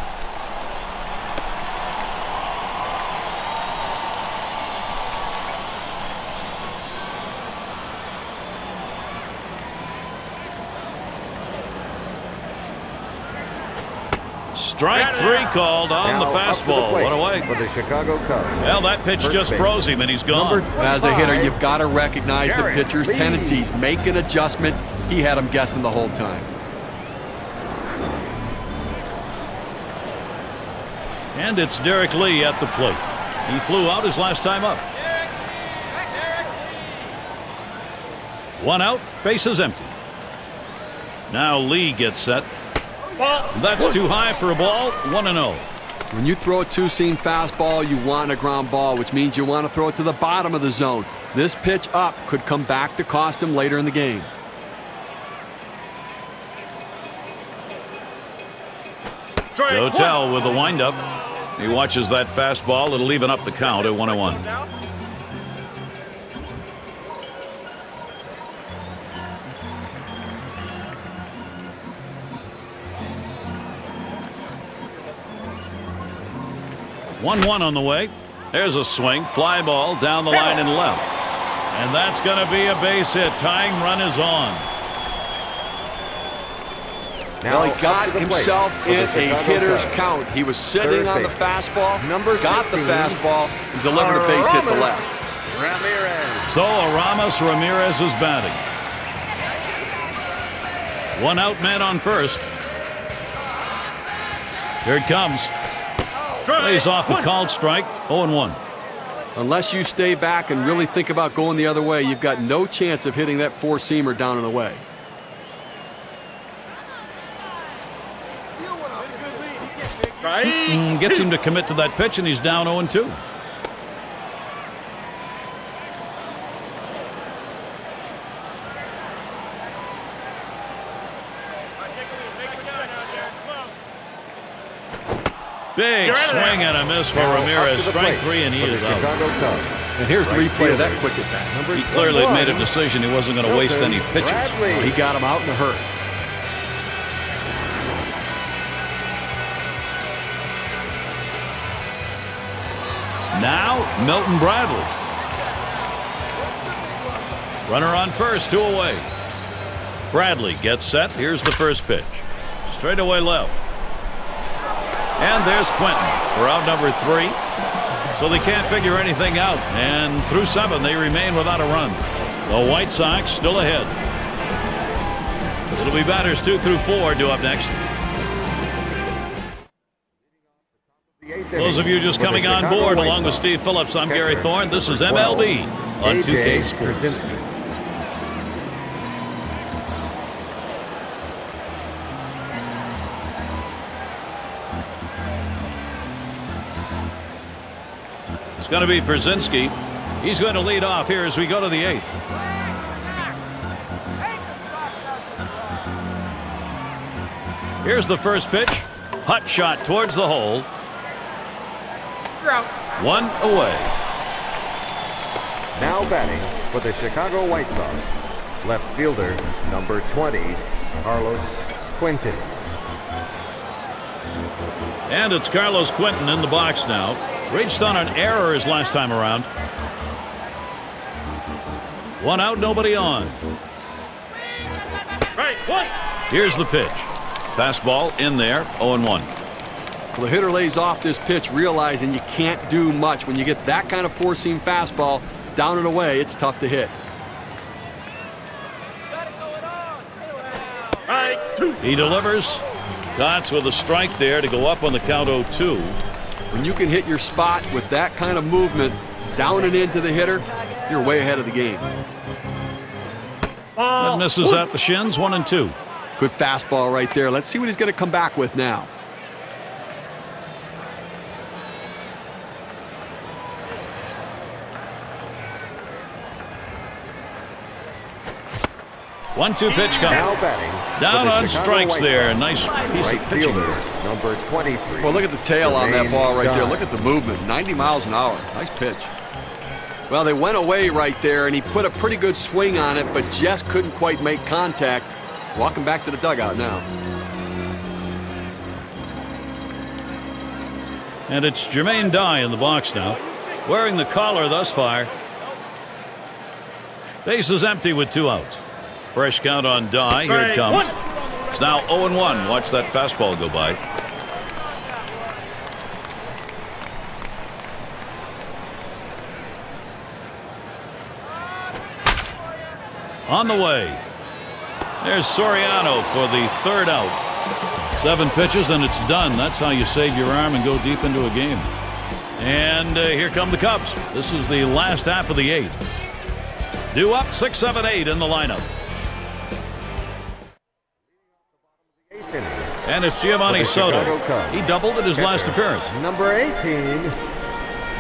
Speaker 2: Strike 3 called on
Speaker 4: Now
Speaker 2: the fastball. 1 away.
Speaker 4: For the Chicago Cubs.
Speaker 2: Well, that pitch just froze him, and he's gone.
Speaker 3: As a hitter, you've got to recognize the pitcher's tendencies. Make an adjustment. He had him guessing the whole time.
Speaker 2: And it's Derek Lee at the plate. He flew out his last time up. 1 out, bases empty. Now Lee gets set. That's too high for a ball. 1-0.
Speaker 3: When you throw a two-seam fastball, you want a ground ball, which means you want to throw it to the bottom of the zone. This pitch up could come back to cost him later in the game.
Speaker 2: Dotel with the windup. He watches that fastball. It'll even up the count at 1-1. 1-1 on the way. There's a swing. Fly ball down the line and left. And that's going to be a base hit. Tying run is on.
Speaker 3: Now he got himself in a hitter's count. He was sitting on the fastball, got the fastball, and delivered a base hit to left.
Speaker 2: So Aramis Ramirez is batting. 1 out, man on first. Here it comes. Plays off a called strike. 0-1.
Speaker 3: Unless you stay back and really think about going the other way, you've got no chance of hitting that four-seamer down and away.
Speaker 2: Gets him to commit to that pitch, and he's down 0-2. Big swing and a miss for Ramirez. Strike 3, and he is out.
Speaker 3: And here's the replay of that quick at bat.
Speaker 2: He clearly had made a decision he wasn't going to waste any pitches.
Speaker 3: Well, he got him out in a hurry.
Speaker 2: Now, Milton Bradley. Runner on first, 2 away. Bradley gets set. Here's the first pitch. Straight away left. And there's Quentin for out number 3. So they can't figure anything out. And through 7, they remain without a run. The White Sox still ahead. It'll be batters 2 through 4 due up next. Those of you just coming on board, along with Steve Phillips, I'm Gary Thorne. This is MLB on 2K Sports. It's going to be Brzezinski. He's going to lead off here as we go to the 8th. Here's the first pitch. Hot shot towards the hole. 1 away.
Speaker 4: Now batting for the Chicago White Sox, left fielder number 20, Carlos Quentin.
Speaker 2: And it's Carlos Quentin in the box now. Reached on an error his last time around. 1 out, nobody on. Here's the pitch. Fastball in there, 0-1.
Speaker 3: Well, the hitter lays off this pitch, realizing you can't do much. When you get that kind of four-seam fastball down and away, it's tough to hit.
Speaker 2: He delivers. Gotts with a strike there to go up on the count 0-2.
Speaker 3: When you can hit your spot with that kind of movement down and into the hitter, you're way ahead of the game.
Speaker 2: That misses at the shins, 1-2.
Speaker 3: Good fastball right there. Let's see what he's going to come back with now.
Speaker 2: 1-2 pitch coming. Down on strikes there. Nice piece of pitching.
Speaker 4: Number 23.
Speaker 3: Well, look at the tail on that ball right there. Look at the movement. 90 miles an hour. Nice pitch. Well, they went away right there, and he put a pretty good swing on it, but just couldn't quite make contact. Walking back to the dugout now.
Speaker 2: And it's Jermaine Dye in the box now, wearing the collar thus far. Base is empty with 2 outs. Fresh count on Dye. Here it comes. It's now 0-1. Watch that fastball go by. On the way. There's Soriano for the 3rd out. 7 pitches and it's done. That's how you save your arm and go deep into a game. And here come the Cubs. This is the last half of the 8th. Due up 6, 7, 8 in the lineup. And it's Giovanni Soto. He doubled at his last appearance.
Speaker 4: Number 18,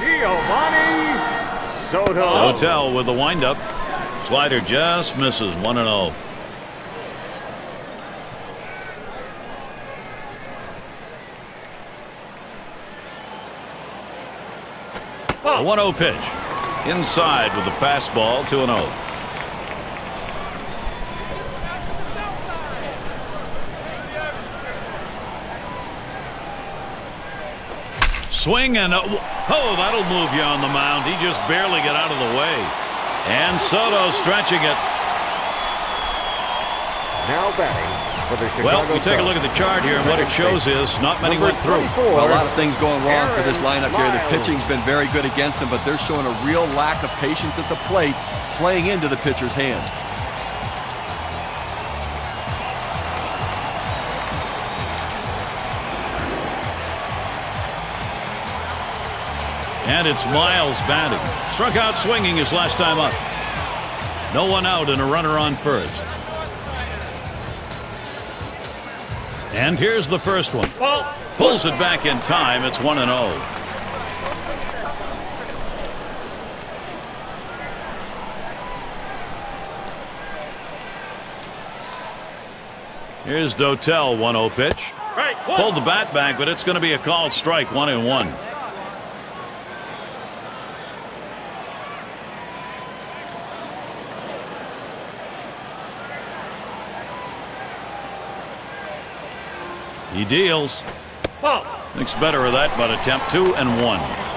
Speaker 4: Giovanni Soto.
Speaker 2: Hotel with the windup. Slider just misses, 1-0. A 1-0 pitch. Inside with the fastball, 2-0. Swing and that'll move you on the mound. He just barely got out of the way. And Soto stretching it.
Speaker 4: Now batting for the Chicago
Speaker 2: Well, we take a look at the chart here, and what it shows is not many went through.
Speaker 3: Well, a lot of things going wrong for this lineup here. The pitching's been very good against them, but they're showing a real lack of patience at the plate, playing into the pitcher's hands.
Speaker 2: And it's Miles batting. Struck out swinging his last time up. No one out and a runner on first. And here's the first one. Pulls it back in time. It's 1-0. Here's Dotel, 1-0 pitch. Pulled the bat back, but it's going to be a called strike, 1-1. He deals. Thinks better of that, but attempt 2-1.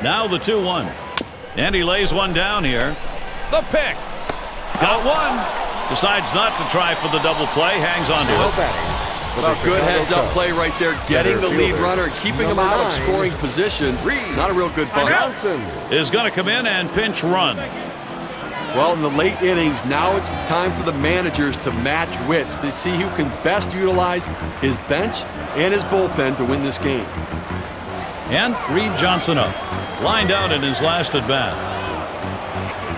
Speaker 2: Now the 2-1. And he lays one down here. The pick. Got one. Decides not to try for the double play. Hangs on to it.
Speaker 3: Well, good heads-up play right there. Getting the lead runner, keeping him out of scoring position. Not a real good bunt.
Speaker 2: Is going to come in and pinch run.
Speaker 3: Well, in the late innings, now it's time for the managers to match wits to see who can best utilize his bench and his bullpen to win this game.
Speaker 2: And Reed Johnson up. Lined out in his last at-bat.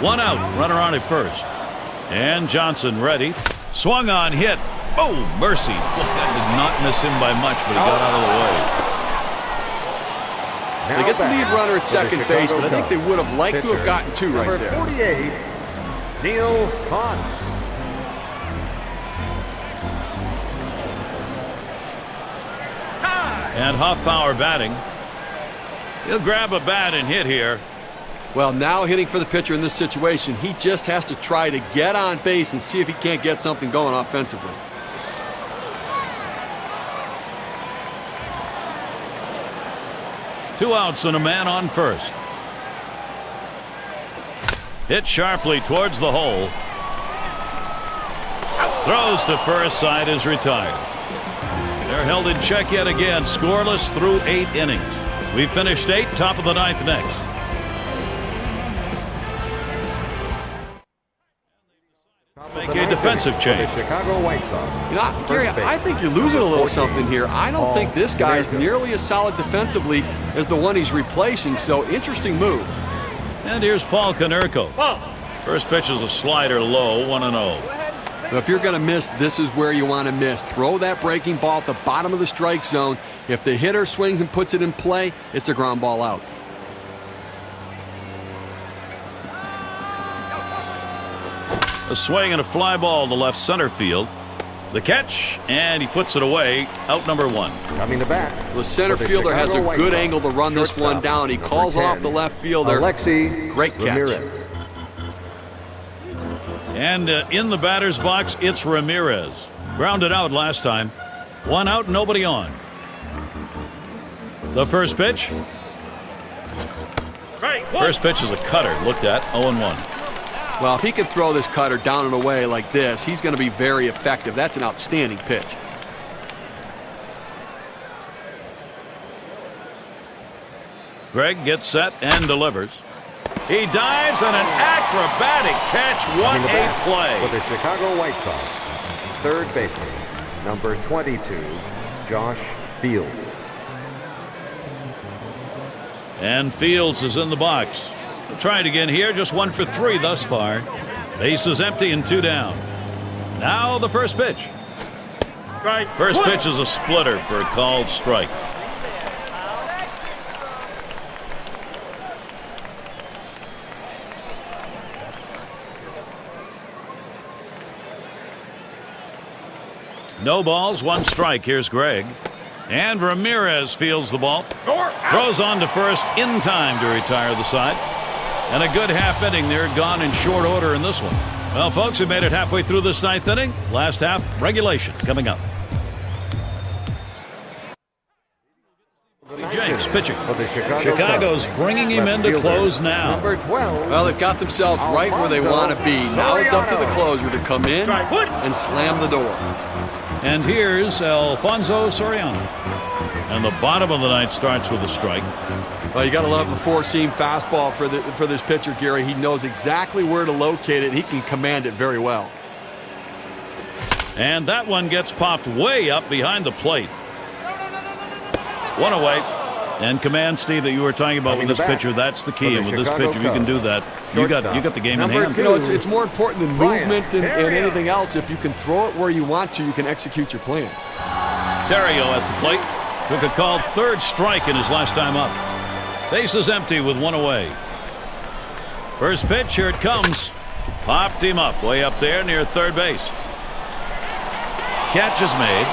Speaker 2: One out. Runner on at first. And Johnson ready. Swung on, hit. Oh, mercy. That did not miss him by much, but he got out of the way.
Speaker 3: They get the lead runner at second base, but I think they would have liked to have gotten two right there.
Speaker 4: Number 48, Neil Potts.
Speaker 2: And Hoffpauer batting. He'll grab a bat and hit here.
Speaker 3: Well, now hitting for the pitcher in this situation, he just has to try to get on base and see if he can't get something going offensively.
Speaker 2: Two outs and a man on first. Hit sharply towards the hole. Throws to first, side is retired. They're held in check yet again, scoreless through 8 innings. We finished 8, top of the 9th next. Make a defensive change.
Speaker 4: Chicago White Sox.
Speaker 3: You know, Gary, I think you're losing a little something here. I don't think this guy is nearly as solid defensively as the one he's replacing, so interesting move.
Speaker 2: And here's Paul Konerko. First pitch is a slider low, 1-0.
Speaker 3: Now, if you're going to miss, this is where you want to miss. Throw that breaking ball at the bottom of the strike zone. If the hitter swings and puts it in play, it's a ground ball out.
Speaker 2: A swing and a fly ball to left center field. The catch, and he puts it away. Out number 1.
Speaker 4: Coming to bat.
Speaker 3: The center fielder has a good angle to run this one down. He calls off the left fielder. Great catch.
Speaker 2: And in the batter's box, it's Ramirez. Grounded out last time. 1 out, nobody on. The first pitch. First pitch is a cutter. Looked at, 0-1.
Speaker 3: Well, if he can throw this cutter down and away like this, he's going to be very effective. That's an outstanding pitch.
Speaker 2: Greg gets set and delivers. He dives on an acrobatic catch. What a play.
Speaker 4: For the Chicago White Sox, third baseman, number 22, Josh Fields.
Speaker 2: And Fields is in the box. We'll try it again here. Just 1 for 3 thus far. Base is empty and 2 down. Now the first pitch. First pitch is a splitter for a called strike. No balls, 1 strike. Here's Greg. And Ramirez fields the ball. Throws on to first in time to retire the side. And a good half inning there, gone in short order in this one. Well, folks, we made it halfway through this 9th inning. Last half, regulation coming up. Jenks pitching. Chicago's bringing him in to close now.
Speaker 4: Number 12.
Speaker 3: Well, they've got themselves right where they want to be. Now it's up to the closer to come in and slam the door.
Speaker 2: And here's Alfonso Soriano. And the bottom of the 9th starts with a strike.
Speaker 3: Well, you got to love the 4-seam fastball for this pitcher, Gary. He knows exactly where to locate it. He can command it very well.
Speaker 2: And that one gets popped way up behind the plate. 1 away. And command, Steve, that you were talking about with this pitcher, that's the key. And with this pitcher, you can do that. You got the game in hand.
Speaker 3: You know, it's more important than movement and anything else. If you can throw it where you want to, you can execute your plan.
Speaker 2: Terrio at the plate. Took a called 3rd strike in his last time up. Base is empty with one away. First pitch, here it comes. Popped him up, way up there near third base. Catch is made.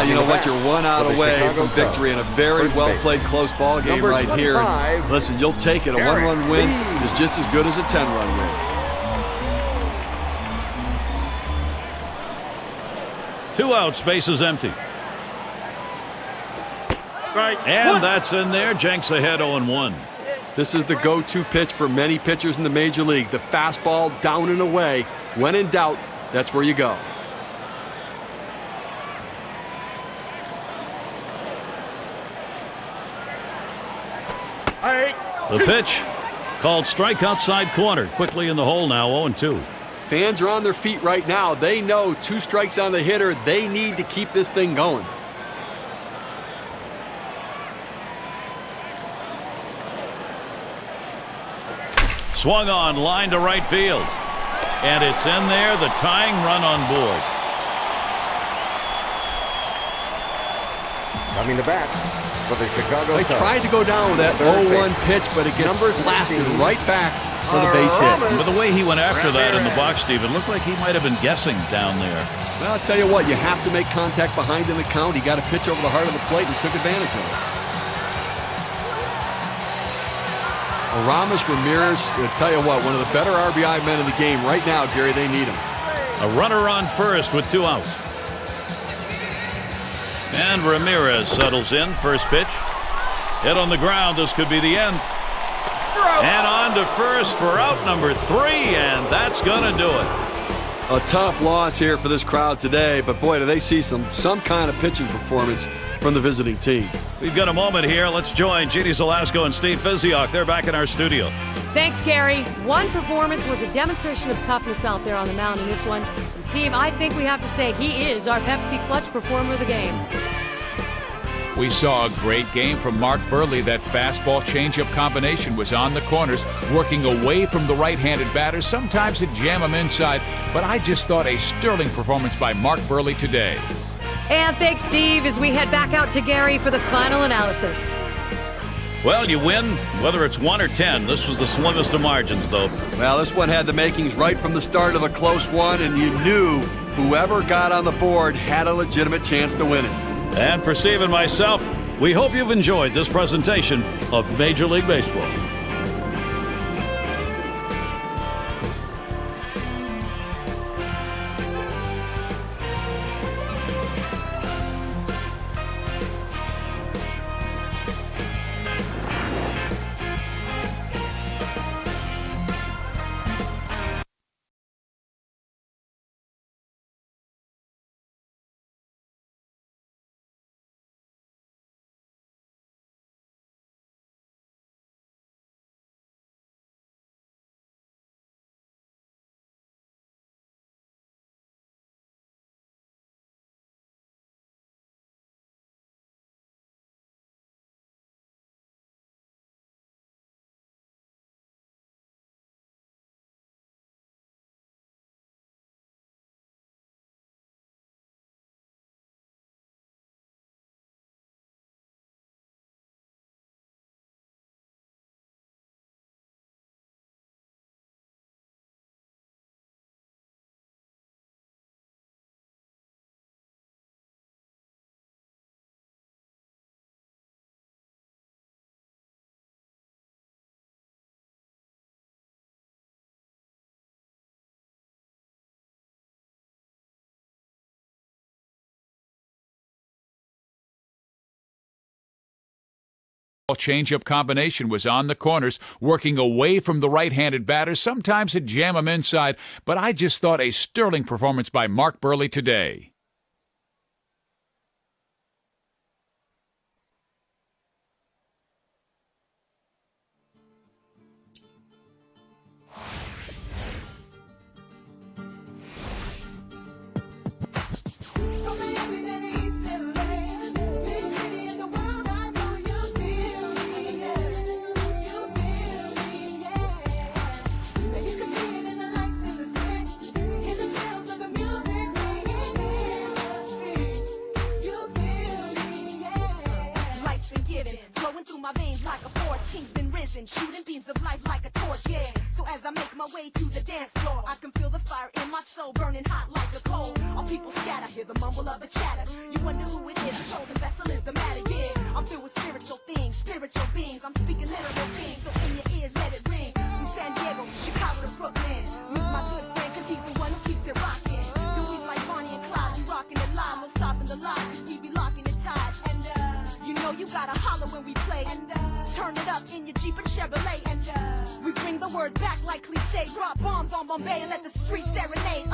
Speaker 3: You know what? You're one out away from victory in a very well-played close ball game right here. Listen, you'll take it. A one-run win is just as good as a 10-run win.
Speaker 2: Two outs, base is empty. And that's in there. Jenks ahead 0-1.
Speaker 3: This is the go-to pitch for many pitchers in the major league. The fastball down and away. When in doubt, that's where you go.
Speaker 2: The pitch called strike outside corner. Quickly in the hole now, 0-2.
Speaker 3: Fans are on their feet right now. They know 2 strikes on the hitter. They need to keep this thing going.
Speaker 2: Swung on, line to right field. And it's in there, the tying run on board.
Speaker 4: Coming to bat for the Chicago
Speaker 3: They
Speaker 4: Cubs.
Speaker 3: tried to go down with that 0-1 pitch, but it gets blasted right back for the base hit.
Speaker 2: But the way he went after that in the box, Steve, it looked like he might have been guessing down there.
Speaker 3: Well, I'll tell you what, you have to make contact behind in the count. He got a pitch over the heart of the plate and took advantage of it. Aramis Ramirez, I'll tell you what, one of the better RBI men in the game right now, Gary. They need him.
Speaker 2: A runner on first with 2 outs. And Ramirez settles in. First pitch. Hit on the ground. This could be the end. And on to first for out number 3, and that's going to do it.
Speaker 3: A tough loss here for this crowd today, but boy, do they see some kind of pitching performance from the visiting team.
Speaker 2: We've got a moment here. Let's join Jeannie Zelasco and Steve Fiziok. They're back in our studio.
Speaker 6: Thanks, Gary. One performance was a demonstration of toughness out there on the mound in this one. And Steve, I think we have to say he is our Pepsi Clutch performer of the game.
Speaker 7: We saw a great game from Mark Burley. That fastball changeup combination was on the corners, working away from the right-handed batters. Sometimes it jam them inside, but I just thought a sterling performance by Mark Burley today.
Speaker 6: And thanks, Steve, as we head back out to Gary for the final analysis.
Speaker 2: Well, you win, whether it's 1 or 10. This was the slimmest of margins, though.
Speaker 3: Well, this one had the makings right from the start of a close one, and you knew whoever got on the board had a legitimate chance to win it.
Speaker 2: And for Steve and myself, we hope you've enjoyed this presentation of Major League Baseball.
Speaker 7: Changeup combination was on the corners, working away from the right-handed batters. Sometimes it jam them inside, but I just thought a sterling performance by Mark Burley today.
Speaker 8: through my veins like a force. King's been risen, shooting beams of life like a torch, yeah. So as I make my way to the dance floor, I can feel the fire in my soul burning hot like a coal. All people scatter, hear the mumble of a chatter. You wonder who it is, the chosen vessel is the matter, yeah. I'm filled with spiritual things, spiritual beings. I'm speaking literal things, so in your ears let it ring. From San Diego, Chicago to Brooklyn. Meet my good friend, cause he's the one who keeps it rocking. Louis like Bonnie and Clyde, we rocking it live, no stopping the line, cause we be locking it tight. And you know you gotta holler when we play. And turn it up in your Jeep and Chevrolet. And we bring the word back like cliche. Drop bombs on Bombay and let the streets serenade.